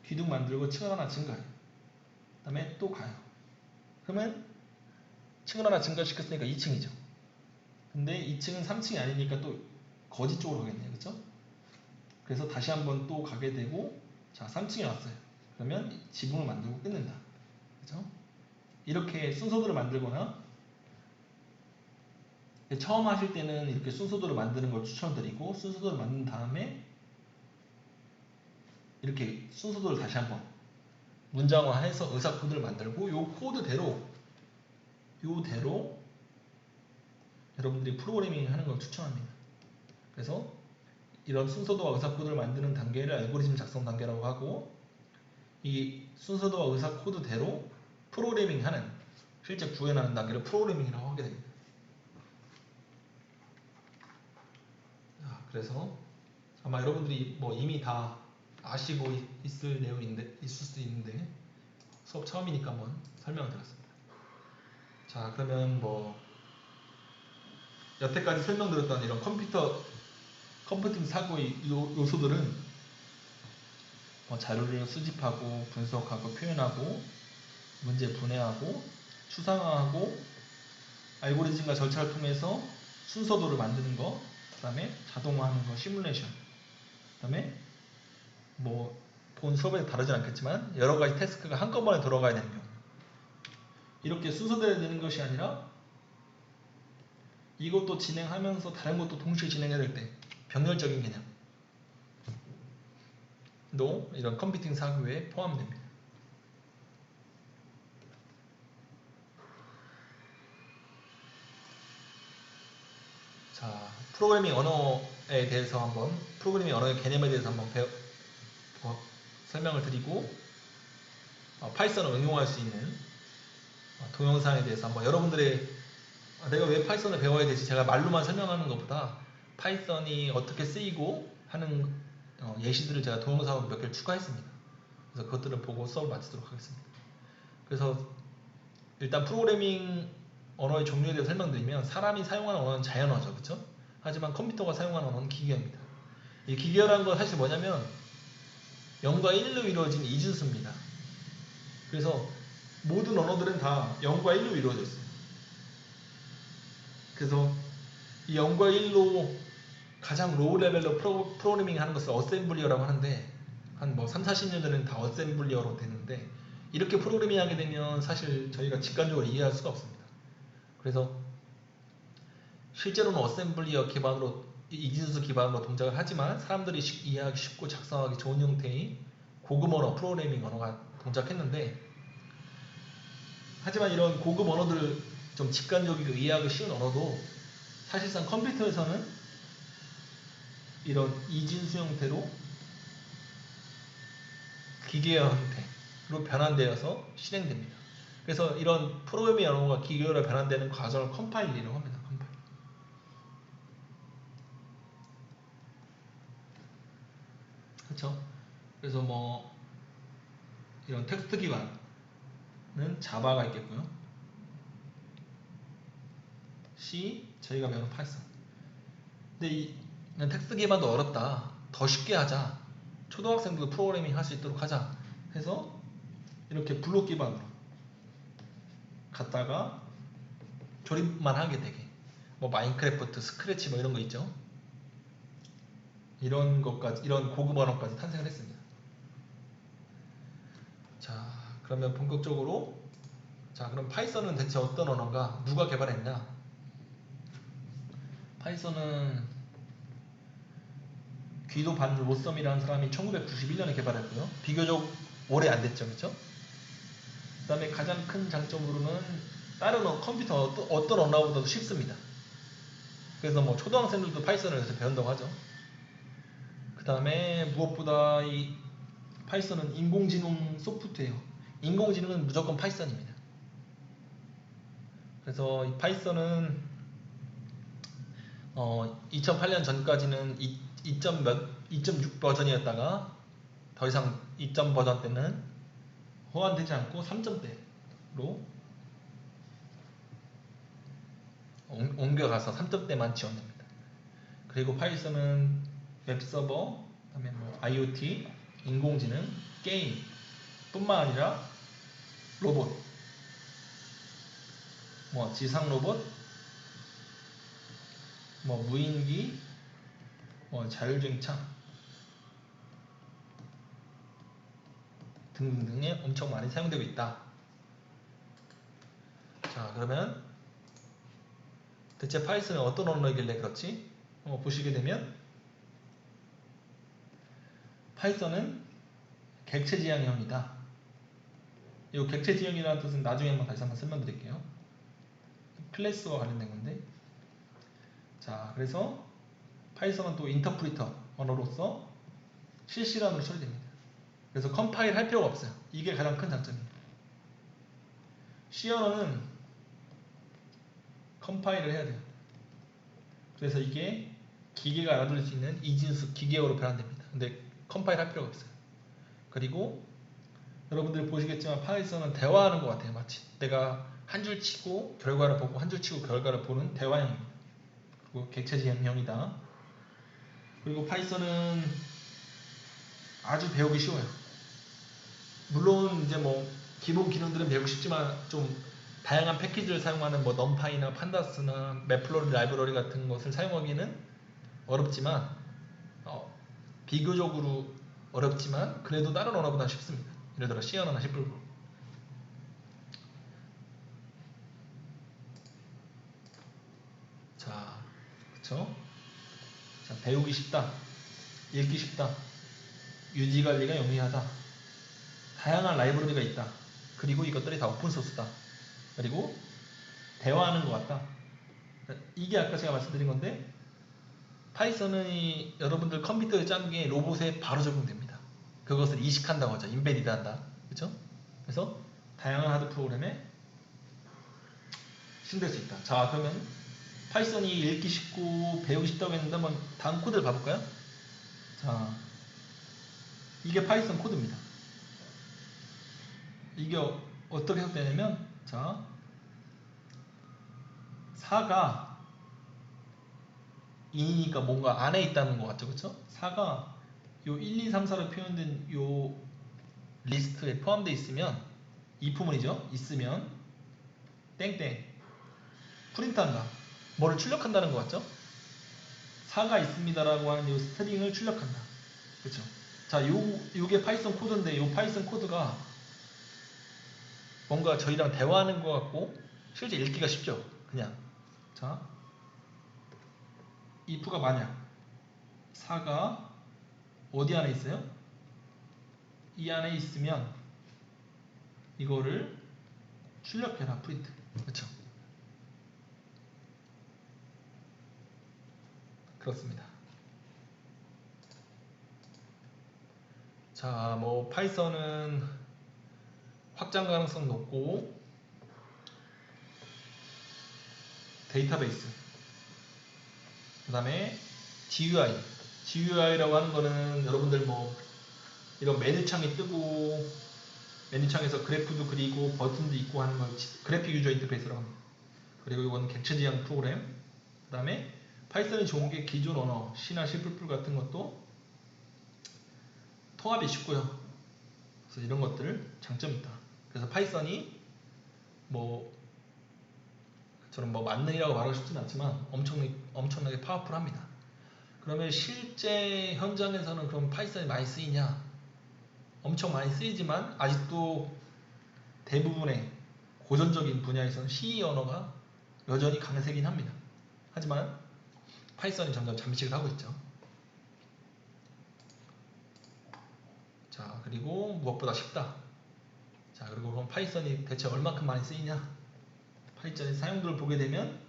기둥 만들고 층을 하나 증가해요. 그 다음에 또 가요. 그러면 층을 하나 증가시켰으니까 2층이죠. 근데 2층은 3층이 아니니까 또 거짓 쪽으로 가겠네요. 그쵸? 그래서 다시 한번 또 가게 되고 자 3층에 왔어요. 그러면 지붕을 만들고 끝낸다. 그죠? 이렇게 순서들을 만들거나 처음 하실 때는 이렇게 순서대로 만드는 걸 추천드리고 순서대로 만든 다음에 이렇게 순서대로 다시 한번 문장화해서 의사 코드를 만들고 요 코드대로 여러분들이 프로그래밍 하는 걸 추천합니다. 그래서 이런 순서도와 의사 코드를 만드는 단계를 알고리즘 작성 단계라고 하고, 이 순서도와 의사 코드대로 프로그래밍 하는, 실제 구현하는 단계를 프로그래밍이라고 하게 됩니다. 자, 그래서 아마 여러분들이 뭐 이미 다 아시고 있을 내용인데, 있을 수도 있는데 수업 처음이니까 한번 설명을 드렸습니다. 자, 그러면 뭐 여태까지 설명드렸던 이런 컴퓨팅 사고의 요소들은 자료를 수집하고 분석하고 표현하고 문제 분해하고 추상화하고 알고리즘과 절차를 통해서 순서도를 만드는 거, 그 다음에 자동화하는 거, 시뮬레이션, 그 다음에 뭐 본 수업에서 다르진 않겠지만 여러 가지 태스크가 한꺼번에 들어가야 되는 경우, 이렇게 순서대로 되는 것이 아니라 이것도 진행하면서 다른 것도 동시에 진행해야 될 때 병렬적인 개념도 이런 컴퓨팅 사고에 포함됩니다. 자, 프로그래밍 언어에 대해서 한번, 프로그래밍 언어의 개념에 대해서 한번 설명을 드리고, 파이썬을 응용할 수 있는 동영상에 대해서 한번 여러분들의, 내가 왜 파이썬을 배워야 되지, 제가 말로만 설명하는 것보다 파이썬이 어떻게 쓰이고 하는 예시들을 제가 동영상으로 몇 개를 추가했습니다. 그래서 그것들을 보고 수업을 마치도록 하겠습니다. 그래서 일단 프로그래밍 언어의 종류에 대해서 설명드리면, 사람이 사용하는 언어는 자연어죠, 그렇죠? 하지만 컴퓨터가 사용하는 언어는 기계어입니다. 이 기계어라는 건 사실 뭐냐면 0과 1로 이루어진 이진수입니다. 그래서 모든 언어들은 다 0과 1로 이루어져 있어요. 그래서 이 0과 1로 가장 로우 레벨로 프로그래밍 하는 것을 어셈블리어라고 하는데, 한 뭐 3, 40년 전에는 다 어셈블리어로 됐는데, 이렇게 프로그래밍 하게 되면 사실 저희가 직관적으로 이해할 수가 없습니다. 그래서 실제로는 어셈블리어 기반으로, 이진수 기반으로 동작을 하지만 사람들이 이해하기 쉽고 작성하기 좋은 형태의 고급 언어, 프로그래밍 언어가 동작했는데, 하지만 이런 고급 언어들을 좀 직관적이고 이해하기 쉬운 언어도 사실상 컴퓨터에서는 이런 이진수 형태로 기계어 형태로 변환되어서 실행됩니다. 그래서 이런 프로그래밍 언어가 기계어로 변환되는 과정을 컴파일이라고 합니다. 컴파일. 그렇죠? 그래서 뭐 이런 텍스트 기반은 자바가 있겠고요. C, 저희가 배우는 파이썬. 근데 이 텍스트 기반도 어렵다, 더 쉽게 하자, 초등학생도 프로그래밍 할 수 있도록 하자 해서 이렇게 블록 기반으로 갖다가 조립만 하게 되게, 뭐 마인크래프트, 스크래치 뭐 이런 거 있죠. 이런 것까지, 이런 고급 언어까지 탄생을 했습니다. 자, 그러면 본격적으로, 자, 그럼 파이썬은 대체 어떤 언어인가? 누가 개발했냐? 파이썬은 귀도 반 로썸이라는 사람이 1991년에 개발했고요. 비교적 오래 안 됐죠, 그렇죠? 그 다음에 가장 큰 장점으로는 다른 컴퓨터 어떤 언어보다도 쉽습니다. 그래서 뭐 초등학생들도 파이썬을 요새 배운다고 하죠. 그 다음에 무엇보다 이 파이썬은 인공지능 소프트웨어, 인공지능은 무조건 파이썬입니다. 그래서 이 파이썬은 2008년 전까지는 2.6 버전이었다가 더 이상 2점 버전 때는 호환되지 않고 3점대로 옮겨가서 3점대만 지원됩니다. 그리고 파이썬은 웹서버, 그다음에 뭐 IoT, 인공지능, 게임 뿐만 아니라 로봇, 뭐 지상 로봇, 뭐 무인기, 뭐 자율주행차 등등등에 엄청 많이 사용되고 있다. 자, 그러면 대체 파이썬은 어떤 언어이길래 그렇지? 보시게 되면 파이썬은 객체 지향형이다. 이 객체 지형이라는 뜻은 나중에 한번 다시 한번 설명드릴게요. 클래스와 관련된 건데, 자 그래서 파이썬은 또 인터프리터 언어로서 실시간으로 처리됩니다. 그래서 컴파일 할 필요가 없어요. 이게 가장 큰 장점입니다. C 언어는 컴파일을 해야 돼요. 그래서 이게 기계가 알아들을 수 있는 이진수 기계어로 변환됩니다. 근데 컴파일 할 필요가 없어요. 그리고 여러분들 보시겠지만 파이썬은 대화하는 것 같아요. 마치 내가 한 줄 치고 결과를 보고 한 줄 치고 결과를 보는 대화형입니다. 그리고 객체지형형이다. 그리고 파이썬은 아주 배우기 쉬워요. 물론 이제 뭐 기본 기능들은 배우기 쉽지만 좀 다양한 패키지를 사용하는 뭐 넘파이나 판다스나 맵플로리 라이브러리 같은 것을 사용하기는 어렵지만 비교적으로 어렵지만 그래도 다른 언어보다 쉽습니다. 예를 들어 C 언어나 C++. 자, 그쵸? 자, 배우기 쉽다, 읽기 쉽다, 유지 관리가 용이하다, 다양한 라이브러리가 있다. 그리고 이것들이 다 오픈소스다. 그리고 대화하는 것 같다. 이게 아까 제가 말씀드린 건데 파이썬은 여러분들 컴퓨터에 짠 게 로봇에 바로 적용됩니다. 그것을 이식한다고 하죠. 인베디드 한다. 그렇죠? 그래서 다양한 하드 프로그램에 실행될 수 있다. 자 그러면 파이썬이 읽기 쉽고 배우기 쉽다고 했는데 한번 다음 코드를 봐볼까요? 자 이게 파이썬 코드입니다. 이게 어떻게 해석되냐면 자 4가 2니까 뭔가 안에 있다는 것 같죠, 그쵸? 4가 요 1, 2, 3, 4로 표현된 요 리스트에 포함되어 있으면 if문이죠. 있으면 땡땡 프린트한다. 뭐를 출력한다는 것 같죠? 4가 있습니다라고 하는 요 스트링을 출력한다. 그쵸? 자, 요게 파이썬 코드인데 요 파이썬 코드가 뭔가 저희랑 대화하는 것 같고 실제 읽기가 쉽죠? 그냥 자 if가 만약 4가 어디 안에 있어요? 이 안에 있으면 이거를 출력해라 프린트. 그렇죠? 그렇습니다. 자, 뭐 파이썬은 확장 가능성 높고 데이터베이스, 그 다음에 GUI라고 하는 거는 여러분들 뭐 이런 메뉴창이 뜨고 메뉴창에서 그래프도 그리고 버튼도 있고 하는 걸 그래픽 유저 인터페이스라고 합니다. 그리고 이건 객체 지향 프로그램, 그 다음에 파이썬이 좋은 게 기존 언어 C나 C++ 같은 것도 통합이 쉽고요. 그래서 이런 것들 장점이 있다. 그래서 파이썬이 뭐 저는 뭐 만능이라고 말하고 싶지는 않지만 엄청나게 파워풀합니다. 그러면 실제 현장에서는 그럼 파이썬이 많이 쓰이냐? 엄청 많이 쓰이지만 아직도 대부분의 고전적인 분야에서는 C 언어가 여전히 강세긴 합니다. 하지만 파이썬이 점점 잠식을 하고 있죠. 자, 그리고 무엇보다 쉽다. 자, 그리고 그럼 파이썬이 대체 얼마큼 많이 쓰이냐? 파이썬의 사용도를 보게 되면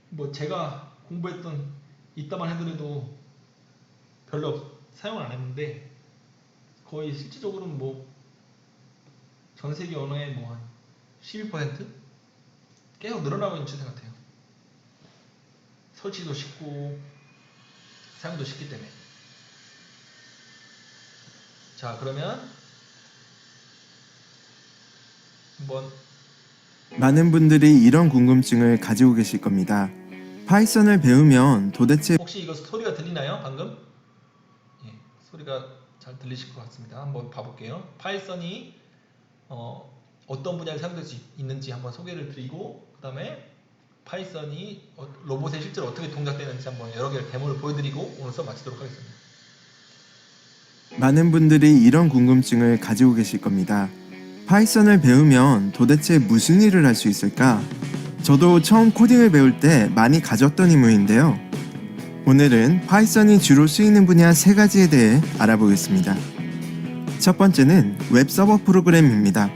뭐 제가 공부했던 이따만 해더라도 별로 사용을 안 했는데 거의 실질적으로는 뭐 전세계 언어의 뭐 한 12% 계속 늘어나고 있는 추세 같아요. 설치도 쉽고 사용도 쉽기 때문에. 자, 그러면 한번 많은 분들이 이런 궁금증을 가지고 계실 겁니다. 파이썬을 배우면 도대체 혹시 이거 소리가 들리나요? 방금? 예, 소리가 잘 들리실 것 같습니다. 한번 봐볼게요. 파이썬이 어떤 분야에 사용될 수 있는지 한번 소개를 드리고, 그 다음에 파이썬이 로봇에 실제로 어떻게 동작되는지 한번 여러 개의 데모를 보여드리고 오늘 수업 마치도록 하겠습니다. 많은 분들이 이런 궁금증을 가지고 계실 겁니다. 파이썬을 배우면 도대체 무슨 일을 할 수 있을까? 저도 처음 코딩을 배울 때 많이 가졌던 의문인데요. 오늘은 파이썬이 주로 쓰이는 분야 3가지에 대해 알아보겠습니다. 첫 번째는 웹 서버 프로그램입니다.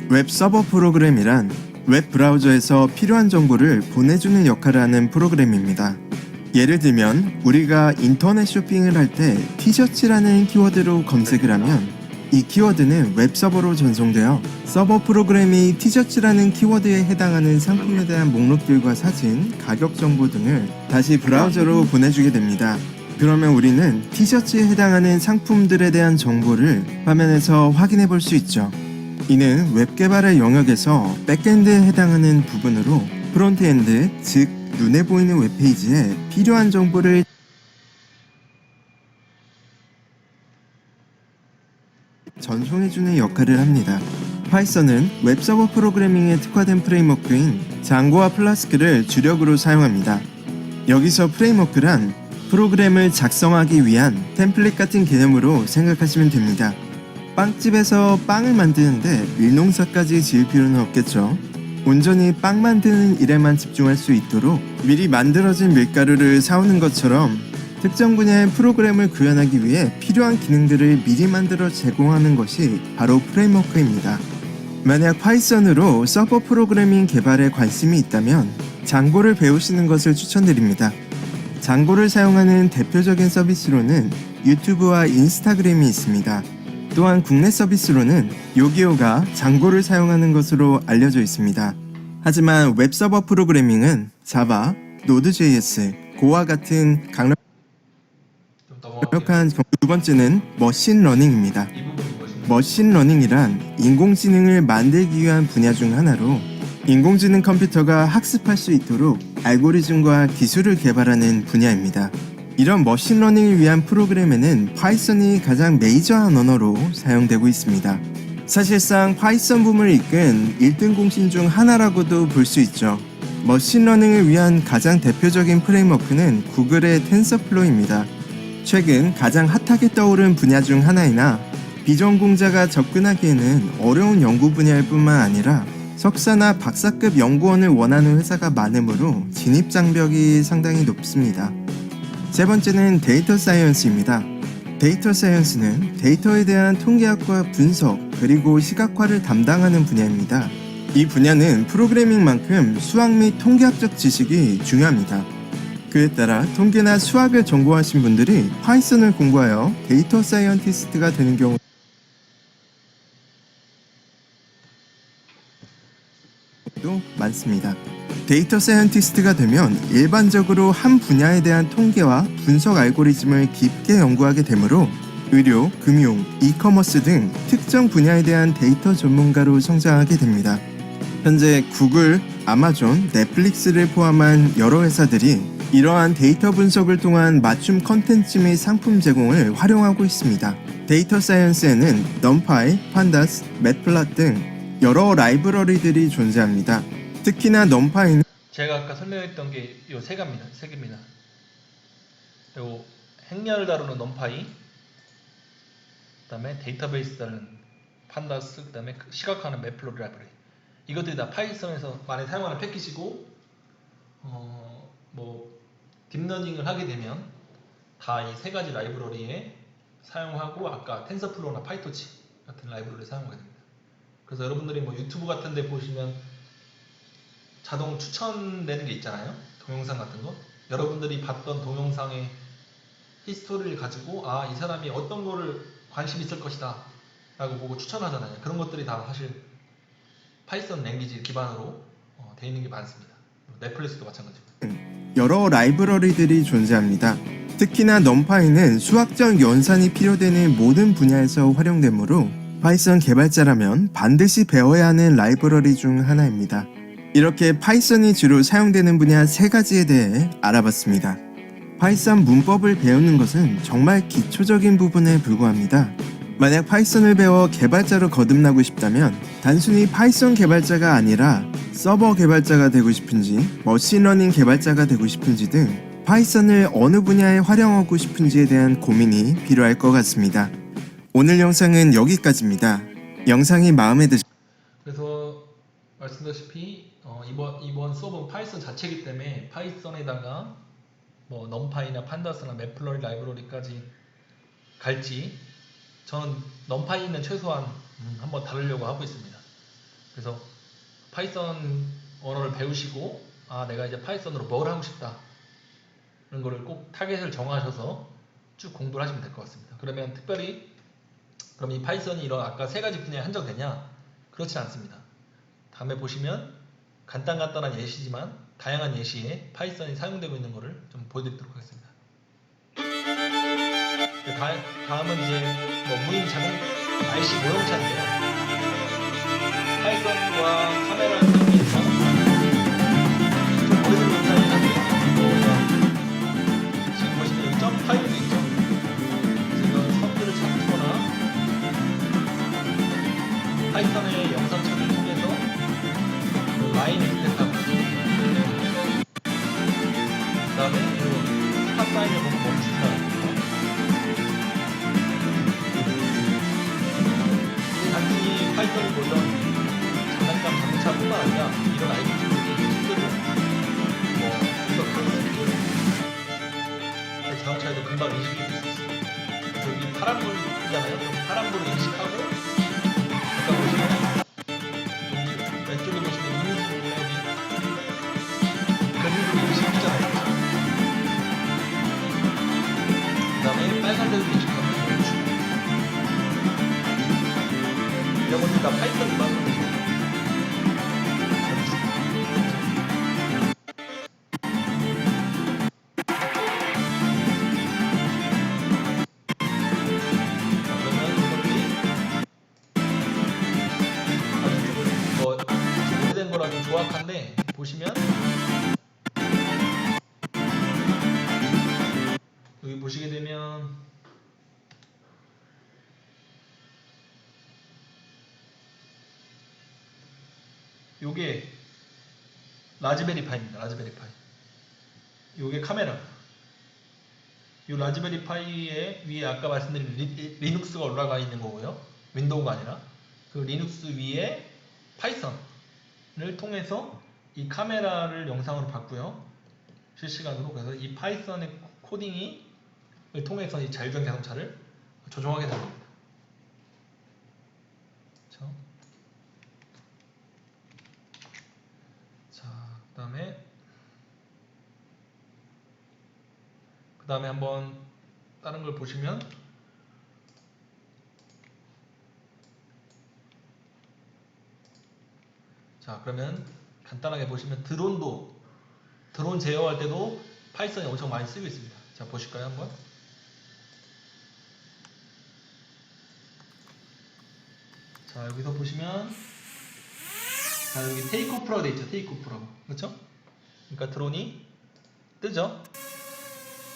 웹 서버 프로그램이란 웹 브라우저에서 필요한 정보를 보내주는 역할을 하는 프로그램입니다. 예를 들면 우리가 인터넷 쇼핑을 할 때 티셔츠라는 키워드로 검색을 하면 이 키워드는 웹 서버로 전송되어 서버 프로그램이 티셔츠라는 키워드에 해당하는 상품에 대한 목록들과 사진, 가격 정보 등을 다시 브라우저로 보내주게 됩니다. 그러면 우리는 티셔츠에 해당하는 상품들에 대한 정보를 화면에서 확인해 볼 수 있죠. 이는 웹 개발의 영역에서 백엔드에 해당하는 부분으로 프론트엔드, 즉 눈에 보이는 웹페이지에 필요한 정보를 전송해주는 역할을 합니다. 파이썬은 웹서버 프로그래밍에 특화된 프레임워크인 장고와 플라스크를 주력으로 사용합니다. 여기서 프레임워크란 프로그램을 작성하기 위한 템플릿 같은 개념으로 생각하시면 됩니다. 빵집에서 빵을 만드는데 밀농사까지 지을 필요는 없겠죠. 온전히 빵 만드는 일에만 집중할 수 있도록 미리 만들어진 밀가루를 사오는 것처럼 특정 분야의 프로그램을 구현하기 위해 필요한 기능들을 미리 만들어 제공하는 것이 바로 프레임워크입니다. 만약 파이썬으로 서버 프로그래밍 개발에 관심이 있다면 장고를 배우시는 것을 추천드립니다. 장고를 사용하는 대표적인 서비스로는 유튜브와 인스타그램이 있습니다. 또한 국내 서비스로는 요기요가 장고를 사용하는 것으로 알려져 있습니다. 하지만 웹 서버 프로그래밍은 자바, 노드.js, 고와 같은 강력한 두 번째는 머신러닝입니다. 이 부분이 무엇인가요? 머신러닝이란 인공지능을 만들기 위한 분야 중 하나로 인공지능 컴퓨터가 학습할 수 있도록 알고리즘과 기술을 개발하는 분야입니다. 이런 머신러닝을 위한 프로그램에는 파이썬이 가장 메이저한 언어로 사용되고 있습니다. 사실상 파이썬 붐을 이끈 1등 공신 중 하나라고도 볼 수 있죠. 머신러닝을 위한 가장 대표적인 프레임워크는 구글의 텐서플로우입니다. 최근 가장 핫하게 떠오른 분야 중 하나이나 비전공자가 접근하기에는 어려운 연구 분야일 뿐만 아니라 석사나 박사급 연구원을 원하는 회사가 많으므로 진입 장벽이 상당히 높습니다. 세 번째는 데이터 사이언스입니다. 데이터 사이언스는 데이터에 대한 통계학과 분석 그리고 시각화를 담당하는 분야입니다. 이 분야는 프로그래밍만큼 수학 및 통계학적 지식이 중요합니다. 그에 따라 통계나 수학을 전공하신 분들이 파이썬을 공부하여 데이터 사이언티스트가 되는 경우도 많습니다. 데이터 사이언티스트가 되면 일반적으로 한 분야에 대한 통계와 분석 알고리즘을 깊게 연구하게 되므로 의료, 금융, 이커머스 등 특정 분야에 대한 데이터 전문가로 성장하게 됩니다. 현재 구글, 아마존, 넷플릭스를 포함한 여러 회사들이 이러한 데이터 분석을 통한 맞춤 컨텐츠 및 상품 제공을 활용하고 있습니다. 데이터 사이언스에는 넘파이, 판다스, 맷플롯 등 여러 라이브러리들이 존재합니다. 특히나 넘파이는 제가 아까 설명했던 게 요 세 개입니다. 그리고 행렬을 다루는 넘파이, 그다음에 데이터베이스 다루는 판다스, 그다음에 시각화하는 맵플롯 라이브러리. 이것들이 다 파이썬에서 많이 사용하는 패키지고, 딥러닝을 하게 되면 다 이 세 가지 라이브러리에 사용하고 아까 텐서플로우나 파이토치 같은 라이브러리 사용하게 됩니다. 그래서 여러분들이 뭐 유튜브 같은 데 보시면 자동 추천되는 게 있잖아요. 동영상 같은 거. 여러분들이 봤던 동영상의 히스토리를 가지고 이 사람이 어떤 거를 관심 있을 것이다 라고 보고 추천하잖아요. 그런 것들이 다 사실 파이썬 랭귀지 기반으로 되어 있는 게 많습니다. 넷플릭스도 마찬가지고. 여러 라이브러리들이 존재합니다. 특히나 넘파이는 수학적 연산이 필요되는 모든 분야에서 활용되므로 파이썬 개발자라면 반드시 배워야 하는 라이브러리 중 하나입니다. 이렇게 파이썬이 주로 사용되는 분야 세 가지에 대해 알아봤습니다. 파이썬 문법을 배우는 것은 정말 기초적인 부분에 불과합니다. 만약 파이썬을 배워 개발자로 거듭나고 싶다면 단순히 파이썬 개발자가 아니라 서버 개발자가 되고 싶은지 머신러닝 개발자가 되고 싶은지 등 파이썬을 어느 분야에 활용하고 싶은지에 대한 고민이 필요할 것 같습니다. 오늘 영상은 여기까지입니다. 영상이 마음에 드셨다면 그래서 말씀드렸다시피 이번 수업은 파이썬 자체이기 때문에 파이썬에다가 뭐 넘파이나 판다스나 맵플러리 라이브러리까지 갈지 저는 넘파이는 최소한 한번 다루려고 하고 있습니다. 그래서 파이썬 언어를 배우시고 내가 이제 파이썬으로 뭘 하고 싶다 이런 거를 꼭 타겟을 정하셔서 쭉 공부를 하시면 될 것 같습니다. 그러면 특별히 그럼 이 파이썬이 이런 아까 세 가지 분야에 한정되냐? 그렇진 않습니다. 다음에 보시면 간단한 예시지만 다양한 예시에 파이썬이 사용되고 있는 것을 좀 보여드리도록 하겠습니다. 다음은 이제 무인 자동 RC 모형차인데요. 파이썬과 카메라를 사용해서 좀 오래된 영상이 나옵니다. 지금 보시면 여기 점 파일도 있죠. 그래서 이런 선들을 찾거나 파이썬의 영상 처리를 통해서 라인 익스텐트하고 그 다음에 스탑 사인을 보고 멈춘다. 단지 파이썬이 물론 장난감 자동차뿐만 아니라 이런 IoT들이 실제로 자동차에도 금방 인식이 될 수 있습니다. 여기 파란불이잖아요. 그럼 파란불을 인식하고 아까 보시면 여기 왼쪽에 보시면 이미지 여기 그림으로 인식이잖아요. 그 다음에 빨간색으로 인식하면 멈추고 이런 것들 다 파이썬 기반으로 오래된 거라 좀 조악한데 보시면 여기 보시게 되면 요게 라즈베리 파이입니다. 라즈베리 파이. 요게 카메라. 요 라즈베리 파이에 위에 아까 말씀드린 리눅스가 올라가 있는 거고요. 윈도우가 아니라 그 리눅스 위에 파이썬을 통해서 이 카메라를 영상으로 봤고요. 실시간으로. 그래서 이 파이썬의 코딩을 통해서 이 자율주행 자동차를 조종하게 됩니다. 그렇죠? 자, 그 다음에 한번 다른 걸 보시면 자, 그러면 간단하게 보시면 드론 제어할 때도 파이썬이 엄청 많이 쓰고 있습니다. 자, 보실까요 한번? 자, 여기서 보시면 자, 여기 테이크오프라고 되어 있죠. 테이크오프라고. 그렇죠? 그러니까 드론이 뜨죠.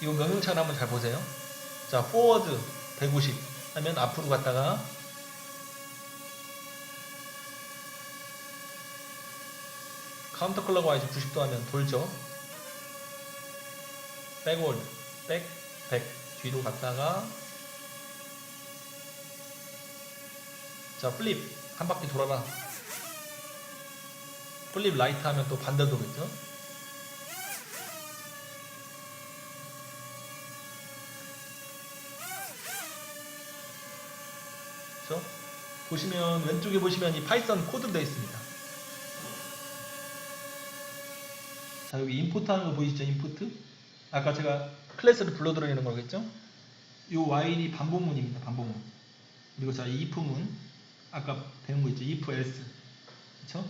이 명령창을 한번 잘 보세요. 자, 포워드 150 하면 앞으로 갔다가 카운터 클럭와이즈 90도 하면 돌죠. 백월드, 백, 뒤로 갔다가 자, 플립 한 바퀴 돌아라. 플립 라이트 하면 또 반대로 돌겠죠. 그렇죠? 보시면 왼쪽에 보시면 이 파이썬 코드 되어 있습니다. 자, 여기 임포트 하는 거 보이시죠? 임포트. 아까 제가 클래스를 불러들이는 거겠죠? 요 while이 반복문입니다. 반복문. 그리고 자, if문. 아까 배운 거 있죠? if else. 그쵸?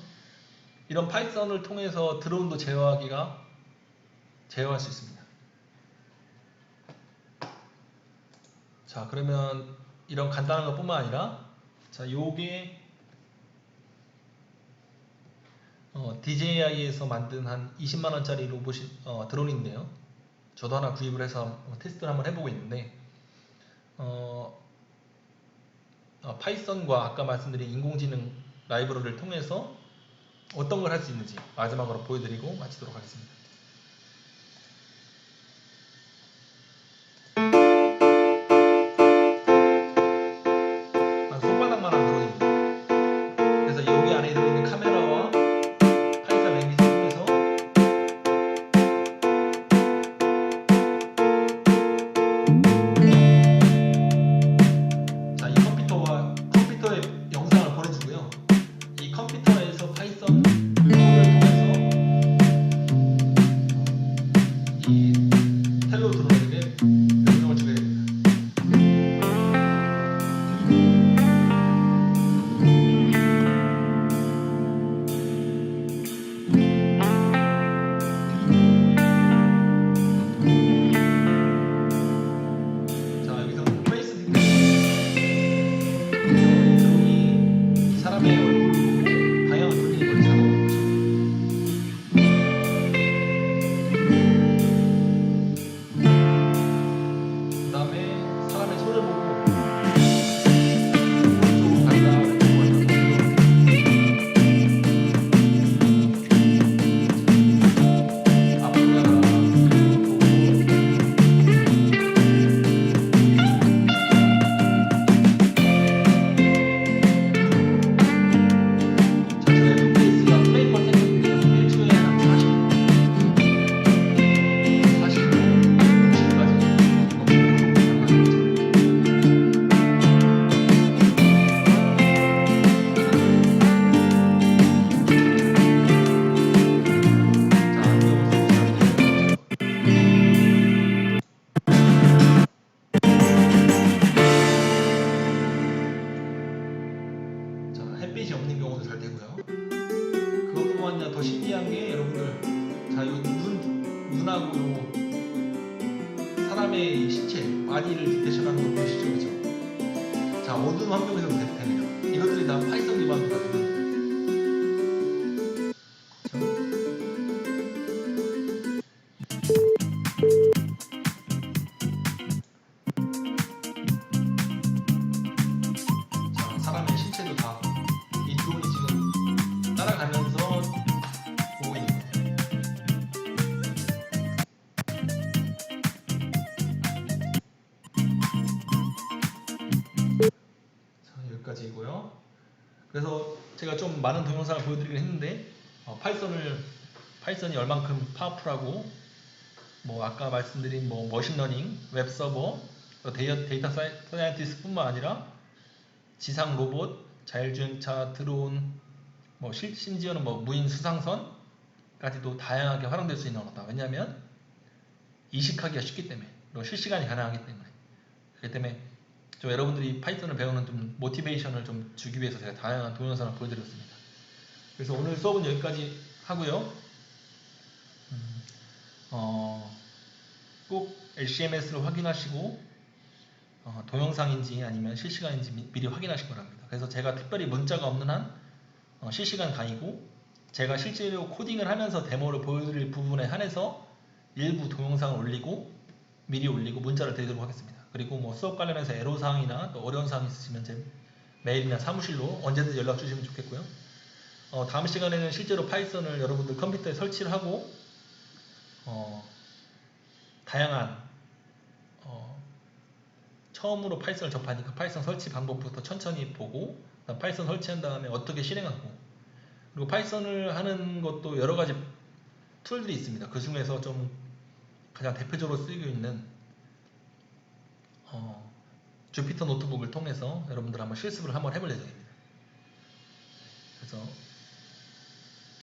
이런 파이썬을 통해서 드론도 제어할 수 있습니다. 자, 그러면 이런 간단한 것 뿐만 아니라 자, 요게 DJI에서 만든 한 20만원짜리 로봇이 드론인데요. 저도 하나 구입을 해서 테스트를 한번 해보고 있는데 파이썬과 아까 말씀드린 인공지능 라이브러리를 통해서 어떤 걸 할 수 있는지 마지막으로 보여드리고 마치도록 하겠습니다. 한 손바닥만한 드론입니다. 그래서 여기 안에 들어있는 카메라와 파이썬 랭귀지를 통해서 자, 신기한 게 여러분들 자, 이 눈하고 사람의 이 신체 바디를 디텍션하는 거 보이시죠, 그죠? 자, 어두운 환경에서도 되네요. 이것들이 다 파이썬 기반으로 다 되거든요. 자, 사람의 신체도 다 이 드론이 지금 따라가면서 보고 있는 거예요. 자, 여기까지이고요. 그래서 제가 좀 많은 동영상을 보여드리긴 했는데 파이썬이 얼만큼 파워풀하고 뭐 아까 말씀드린 뭐 머신러닝, 웹서버, 데이터 사이언티스트뿐만 아니라 지상 로봇, 자율주행차, 드론, 뭐 심지어는 뭐 무인 수상선까지도 다양하게 활용될 수 있는 언어다. 왜냐하면 이식하기가 쉽기 때문에, 그리고 실시간이 가능하기 때문에. 그렇기 때문에 좀 여러분들이 파이썬을 배우는 좀 모티베이션을 좀 주기 위해서 제가 다양한 동영상을 보여드렸습니다. 그래서 오늘 수업은 여기까지 하고요. 꼭 LCMS를 확인하시고 동영상인지 아니면 실시간인지 미리 확인하시기 바랍니다. 그래서 제가 특별히 문자가 없는 한 실시간 강의고, 제가 실제로 코딩을 하면서 데모를 보여드릴 부분에 한해서 일부 동영상을 올리고 미리 올리고 문자를 드리도록 하겠습니다. 그리고 뭐 수업 관련해서 애로사항이나 또 어려운 사항 있으시면 제 메일이나 사무실로 언제든지 연락 주시면 좋겠고요. 다음 시간에는 실제로 파이썬을 여러분들 컴퓨터에 설치를 하고 다양한 처음으로 파이썬을 접하니까 파이썬 설치 방법부터 천천히 보고, 파이썬 설치한 다음에 어떻게 실행하고, 그리고 파이썬을 하는 것도 여러 가지 툴들이 있습니다. 그 중에서 좀 가장 대표적으로 쓰이고 있는 주피터 노트북을 통해서 여러분들 한번 실습을 한번 해볼 예정입니다. 그래서